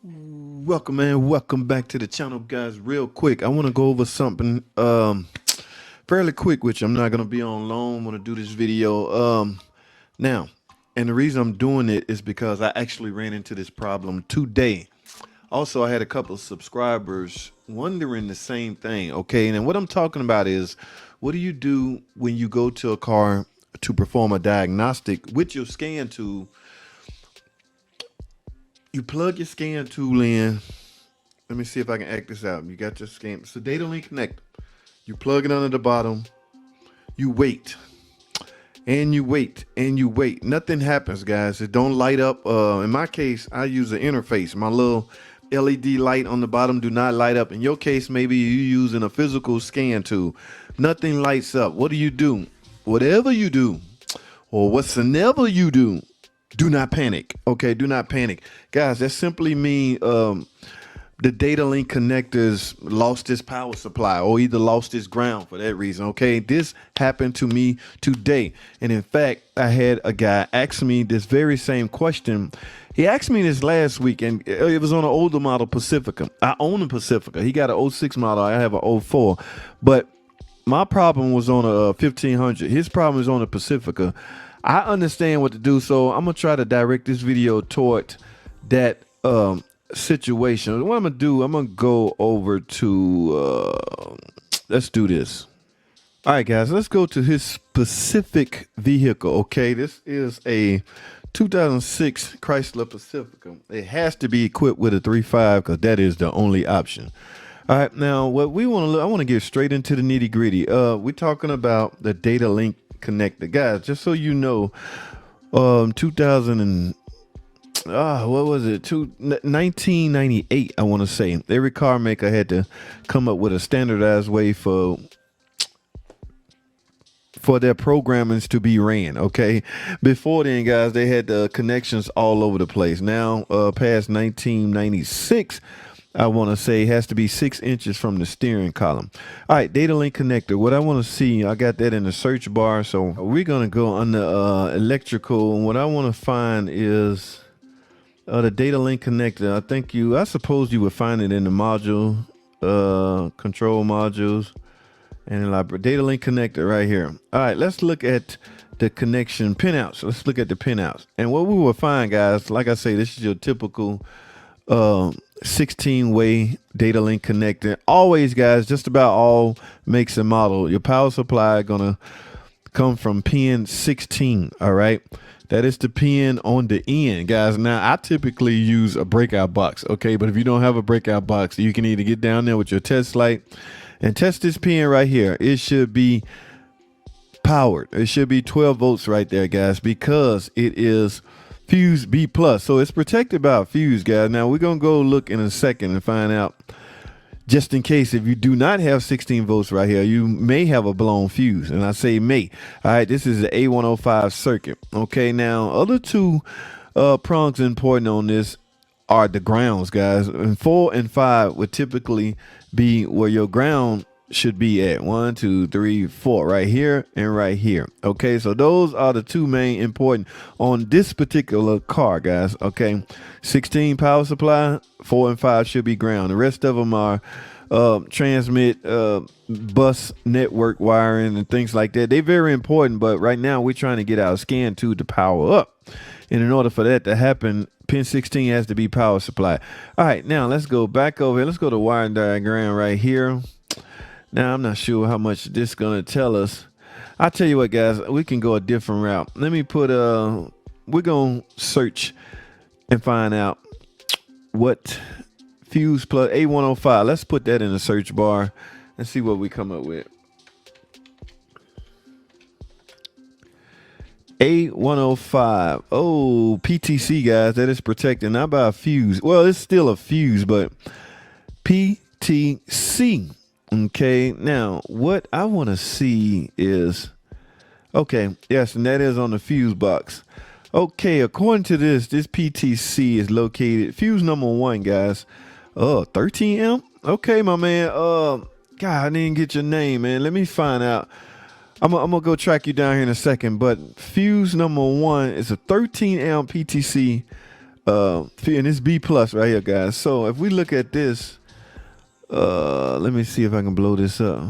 Welcome, man. Welcome back to the channel, guys. Real quick, I want to go over something fairly quick, which I'm not going to be on long. I'm going to do this video now. And the reason I'm doing it is because I actually ran into this problem today. Also, I had a couple of subscribers wondering the same thing. Okay, and what I'm talking about is, what do you do when you go to a car to perform a diagnostic with your scan tool? You plug your scan tool in. Let me see if I can act this out. You got your scan. It's a data link connector. You plug it under the bottom. You wait. And you wait. And you wait. Nothing happens, guys. It don't light up. In my case, I use an interface. My little LED light on the bottom do not light up. In your case, maybe you're using a physical scan tool. Nothing lights up. What do? Whatever you do, or whatsoever you do not panic. Okay, do not panic. Guys, that simply means the data link connectors lost its power supply or either lost its ground for that reason. Okay, this happened to me today. And in fact, I had a guy ask me this very same question. He asked me this last week, and it was on an older model Pacifica. I own a Pacifica. He got an '06 model. I have an '04. But my problem was on a 1500. His problem is on a Pacifica. I understand what to do, so I'm gonna try to direct this video toward that situation. What I'm gonna do, I'm gonna go over to let's do this. All right, guys, let's go to his specific vehicle. Okay, this is a 2006 Chrysler Pacifica. It has to be equipped with a 3.5 because that is the only option. All right, now what we want to I want to get straight into the nitty gritty. We're talking about the data link connector, guys. Just so you know, 2000 and what was it? 1998, I want to say. Every car maker had to come up with a standardized way for their programmings to be ran. Okay, before then, guys, they had the connections all over the place. Now, past 1996. I want to say has to be 6 inches from the steering column. All right, data link connector. What I want to see, I got that in the search bar. So we're going to go under electrical. And what I want to find is the data link connector. I suppose you would find it in the module, control modules, and the data link connector right here. All right, let's look at the connection pinouts. Let's look at the pinouts. And what we will find, guys, like I say, this is your typical 16-way data link connector. Always, guys, just about all makes and model, your power supply gonna come from pin 16. All right, that is the pin on the end, guys. Now, I typically use a breakout box. Okay, but if you don't have a breakout box, you can either get down there with your test light and test this pin right here. It should be powered. It should be 12 volts right there, guys, because it is fuse B plus. So it's protected by a fuse, guys. Now we're gonna go look in a second and find out, just in case, if you do not have 16 volts right here, you may have a blown fuse. And I say may. All right, this is the A105 circuit. Okay, now other two prongs important on this are the grounds, guys. And 4 and 5 would typically be where your ground should be at. 1, 2, 3, 4, right here and right here. Okay, so those are the two main important on this particular car, guys. Okay, 16 power supply, 4 and 5 should be ground. The rest of them are transmit, bus network wiring and things like that. They're very important, but right now we're trying to get our scan tool to power up, and in order for that to happen, pin 16 has to be power supply. All right, now let's go back over here. Let's go to wiring diagram right here. Now, I'm not sure how much this is going to tell us. I'll tell you what, guys, we can go a different route. Let me put we're going to search and find out what fuse plug A105. Let's put that in the search bar and see what we come up with. A105. Oh, PTC, guys, that is protected not by a fuse. Well, it's still a fuse, but PTC. Okay, now what I want to see is, okay, yes, and that is on the fuse box. Okay, according to this PTC is located, fuse number 1, guys. 13 amp. Okay, my man. God, I didn't get your name, man. Let me find out. I'm gonna go track you down here in a second. But fuse number 1 is a 13 amp PTC and it's B plus right here, guys. So if we look at this, let me see if I can blow this up.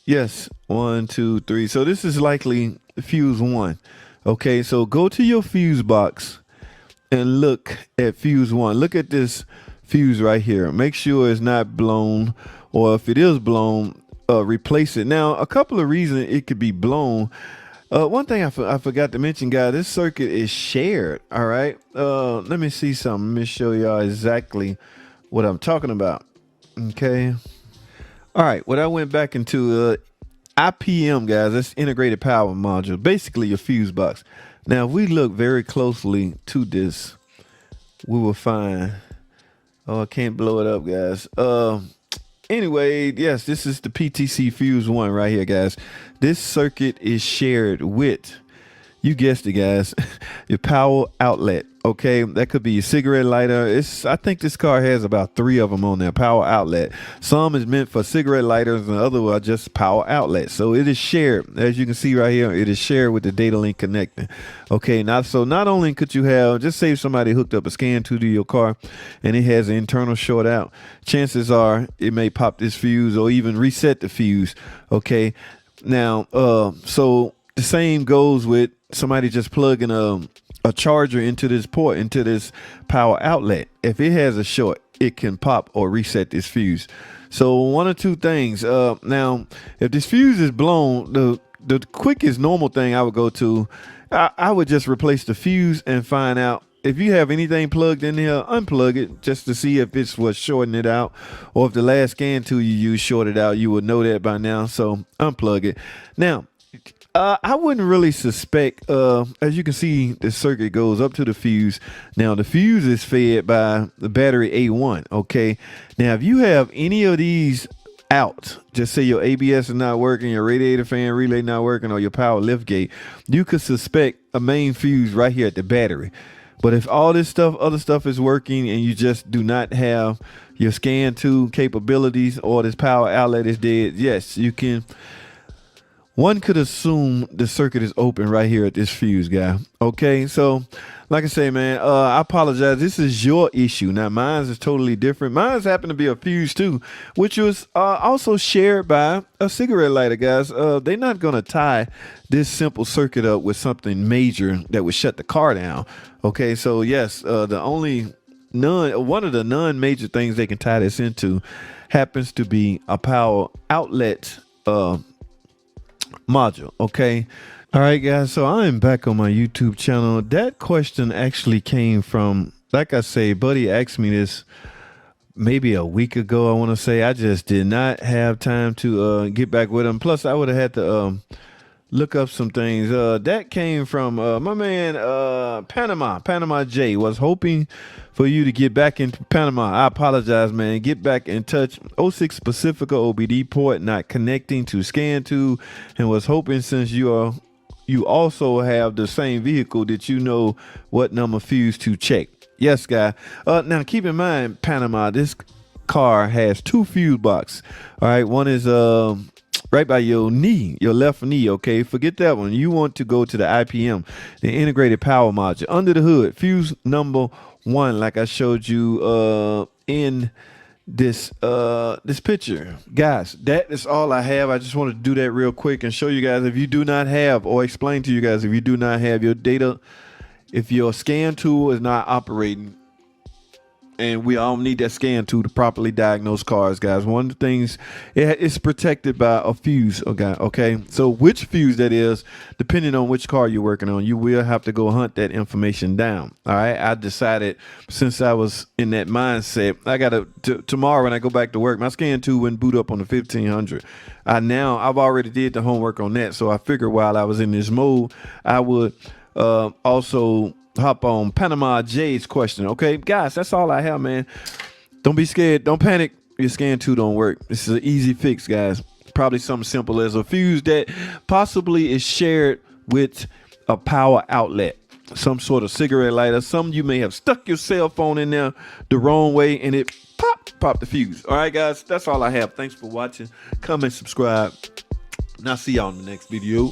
Yes, 1, 2, 3. So this is likely fuse 1. Okay, so go to your fuse box and look at fuse 1. Look at this fuse right here. Make sure it's not blown, or if it is blown, replace it. Now, a couple of reasons it could be blown. One thing I forgot to mention, guys, this circuit is shared. All right, let me see something. Let me show y'all exactly what I'm talking about. Okay. All right, what I went back into IPM, guys, that's integrated power module, basically your fuse box. Now, if we look very closely to this, we will find, oh, I can't blow it up, guys. Anyway, yes, this is the PTC Fuse 1 right here, guys. This circuit is shared with, you guessed it, guys, your power outlet. Okay, that could be your cigarette lighter. I think this car has about 3 of them on there, power outlet. Some is meant for cigarette lighters and other are just power outlets. So it is shared, as you can see right here, it is shared with the data link connector. Okay, so not only could you have, just say somebody hooked up a scan to your car and it has an internal short out, chances are it may pop this fuse or even reset the fuse. Okay, now, so the same goes with somebody just plugging a charger into this port, into this power outlet. If it has a short, it can pop or reset this fuse. So one or two things. Now, if this fuse is blown, the quickest normal thing I would go to, I would just replace the fuse and find out if you have anything plugged in here, unplug it just to see if it's what's shorting it out, or if the last scan tool you use shorted out. You would know that by now, so unplug it. Now, I wouldn't really suspect, as you can see, the circuit goes up to the fuse. Now, the fuse is fed by the battery A1, okay? Now, if you have any of these out, just say your ABS is not working, your radiator fan relay not working, or your power lift gate, you could suspect a main fuse right here at the battery. But if all this stuff, other stuff is working and you just do not have your scan tool capabilities or this power outlet is dead, yes, you can. One could assume the circuit is open right here at this fuse, guy. Okay, so like I say, man, I apologize. This is your issue. Now, mine is totally different. Mine's happened to be a fuse too, which was also shared by a cigarette lighter, guys. They're not going to tie this simple circuit up with something major that would shut the car down. Okay, so yes, one of the non-major things they can tie this into happens to be a power outlet module. Okay, all right, guys, so I am back on my YouTube channel. That question actually came from, like I say, buddy asked me this maybe a week ago. I want to say I just did not have time to get back with him. Plus I would have had to look up some things. That came from my man Panama J. Was hoping for you to get back into Panama. I apologize, man. Get back in touch. 06 Pacifica OBD port not connecting to scan to, and was hoping since you also have the same vehicle that you know what number fuse to check. Yes, guy. Now keep in mind, Panama, this car has 2 fuse boxes. All right, one is right by your knee, your left knee. Okay, forget that one. You want to go to the IPM, the integrated power module. Under the hood, fuse number 1, like I showed you in this picture. Guys, that is all I have. I just wanted to do that real quick and show you guys, if you do not have, or explain to you guys, if you do not have your data, if your scan tool is not operating, and we all need that scan tool to properly diagnose cars, guys. One of the things, it's protected by a fuse, okay? So which fuse that is, depending on which car you're working on, you will have to go hunt that information down, all right? I decided, since I was in that mindset, I got to, tomorrow when I go back to work, my scan tool wouldn't boot up on the 1500. I've already did the homework on that, so I figured while I was in this mode, I would also hop on Panama J's question. Okay, guys, that's all I have, man. Don't be scared. Don't panic. Your scan tool don't work. This is an easy fix, guys. Probably something simple as a fuse that possibly is shared with a power outlet, some sort of cigarette lighter. Some you may have stuck your cell phone in there the wrong way and it pop the fuse. All right, guys, that's all I have. Thanks for watching. Comment, subscribe, and I'll see y'all in the next video.